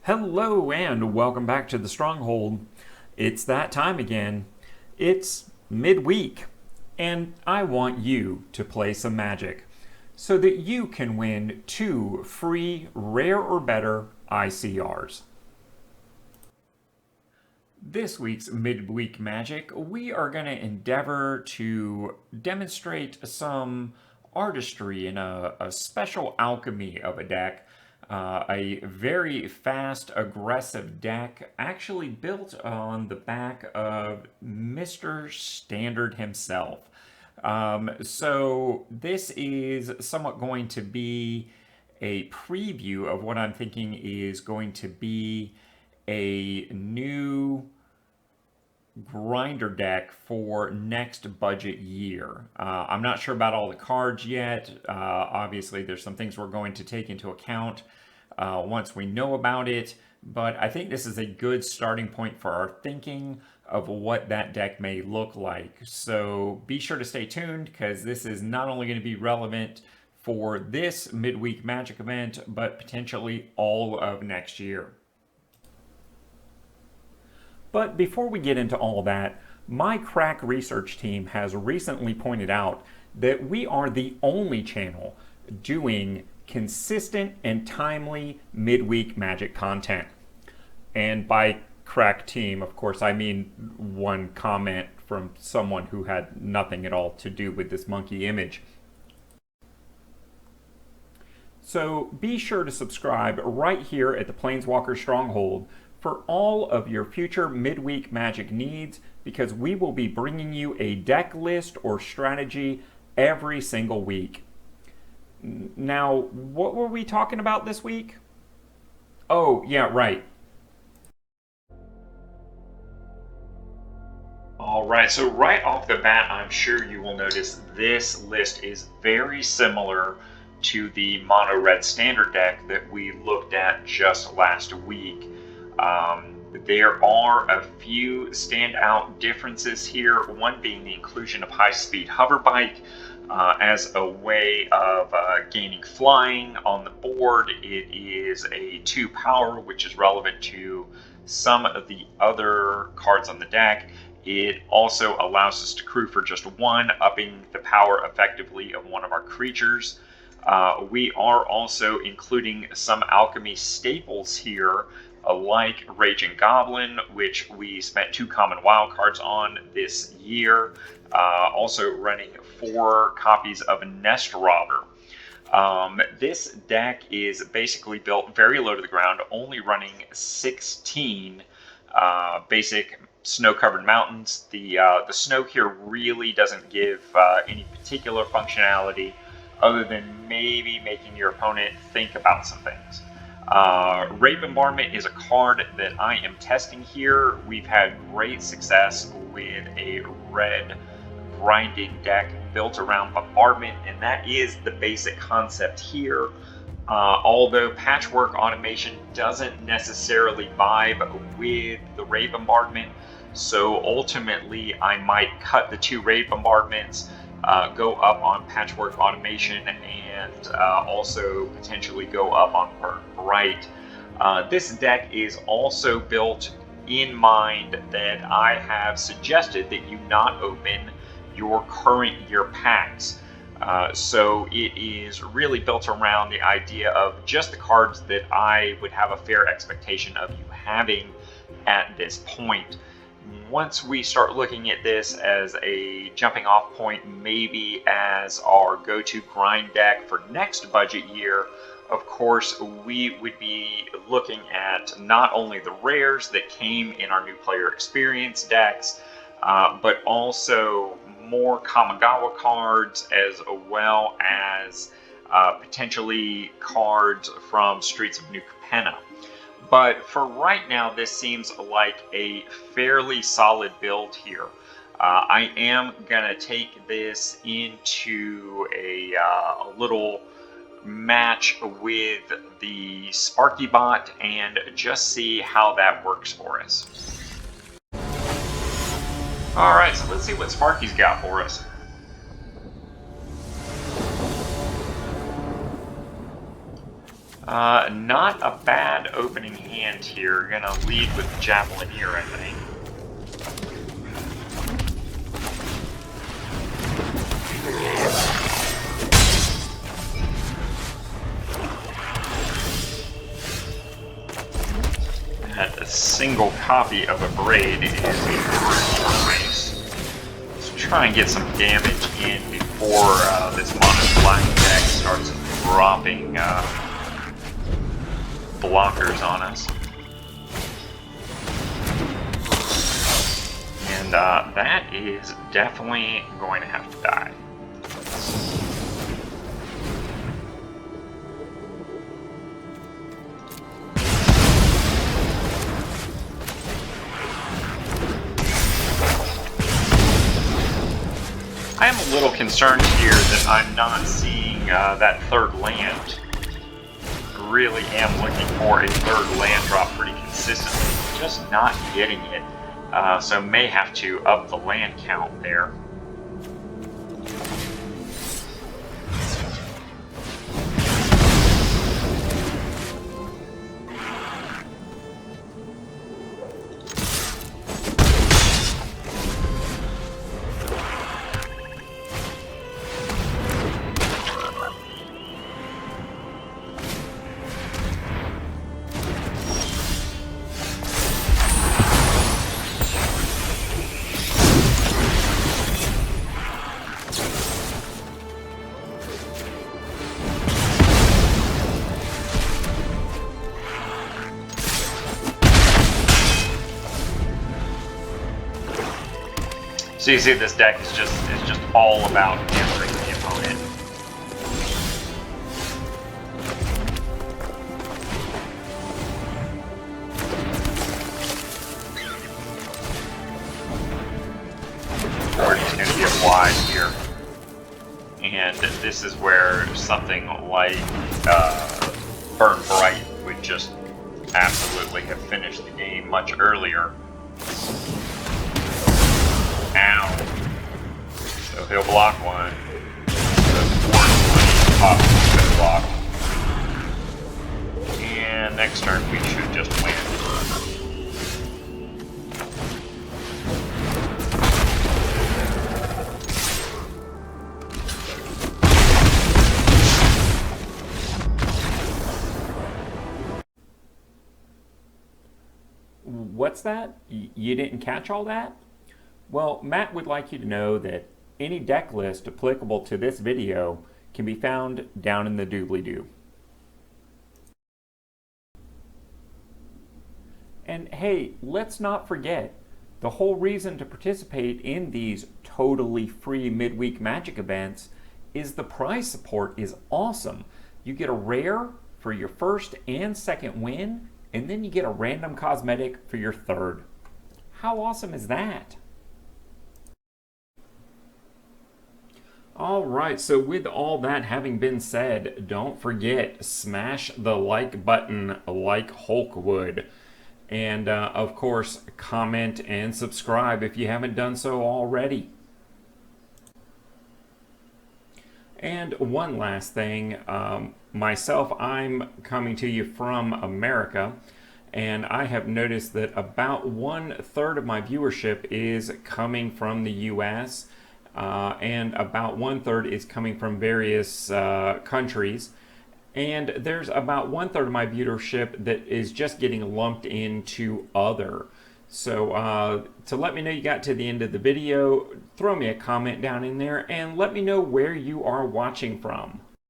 Hello and welcome back to the Stronghold. It's that time again. It's midweek, and I want you to play some Magic so that you can win 2 free rare or better ICRs. This week's midweek Magic, we are going to endeavor to demonstrate some artistry in a special alchemy of a deck. A very fast, aggressive deck actually built on the back of Mr. Standard himself. So this is somewhat going to be a preview of what I'm thinking is going to be a new grinder deck for next budget year. I'm not sure about all the cards yet. Obviously, there's some things we're going to take into account once we know about it, but I think this is a good starting point for our thinking of what that deck may look like. So be sure to stay tuned, because this is not only going to be relevant for this midweek Magic event, but potentially all of next year. But before we get into all that, my crack research team has recently pointed out that we are the only channel doing consistent and timely midweek Magic content. And by crack team, of course, I mean one comment from someone who had nothing at all to do with this monkey image. So be sure to subscribe right here at the Planeswalker Stronghold for all of your future midweek Magic needs, because we will be bringing you a deck list or strategy every single week. Now, what were we talking about this week? Oh, yeah, right. All right, so right off the bat, I'm sure you will notice this list is very similar to the mono red standard deck that we looked at just last week. There are a few standout differences here, one being the inclusion of high-speed hover bike as a way of gaining flying on the board. It is a 2 power, which is relevant to some of the other cards on the deck. It also allows us to crew for just 1, upping the power effectively of one of our creatures. We are also including some alchemy staples here, like Raging Goblin, which we spent 2 common wild cards on this year. Also running 4 copies of Nest Robber. This deck is basically built very low to the ground, only running 16 basic snow-covered mountains. The snow here really doesn't give any particular functionality other than maybe making your opponent think about some things. Raid Bombardment is a card that I am testing here. We've had great success with a red grinding deck built around Bombardment, and that is the basic concept here. Although Patchwork Automation doesn't necessarily vibe with the Raid Bombardment, so ultimately I might cut the 2 Raid Bombardments, go up on Patchwork Automation, and also potentially go up on Burn Bright. This deck is also built in mind that I have suggested that you not open your current year packs. So it is really built around the idea of just the cards that I would have a fair expectation of you having at this point. Once we start looking at this as a jumping off point, maybe as our go-to grind deck for next budget year, of course, we would be looking at not only the rares that came in our new player experience decks, but also more Kamigawa cards, as well as potentially cards from Streets of New Capenna. But for right now, this seems like a fairly solid build here. I am gonna take this into a little match with the Sparky bot and just see how that works for us. Alright, so let's see what Sparky's got for us. Not a bad opening hand here. Gonna lead with the Javelin here, I think. A single copy of a Braid is nice. Let's try and get some damage in before this mono black deck starts dropping blockers on us. And that is definitely going to have to die. I am a little concerned here that I'm not seeing that third land. Really am looking for a third land drop pretty consistently, just not getting it. So may have to up the land count there. So you see, this deck is just all about hammering the opponent. We're just going to get wide here, and this is where something like Burn Bright would just absolutely have finished the game much earlier. Ow. So he'll block one. The fourth one is block. And next turn we should just win. What's that? You didn't catch all that? Well, Matt would like you to know that any deck list applicable to this video can be found down in the doobly-doo. And hey, let's not forget, the whole reason to participate in these totally free midweek Magic events is the prize support is awesome. You get a rare for your first and second win, and then you get a random cosmetic for your third. How awesome is that? Alright, so with all that having been said, don't forget, smash the like button like Hulk would. And of course, comment and subscribe if you haven't done so already. And one last thing, myself, I'm coming to you from America, and I have noticed that about 1/3 of my viewership is coming from the US. And about 1/3 is coming from various countries, and there's about 1/3 of my viewership that is just getting lumped into other. So to let me know you got to the end of the video, throw me a comment down in there and let me know where you are watching from.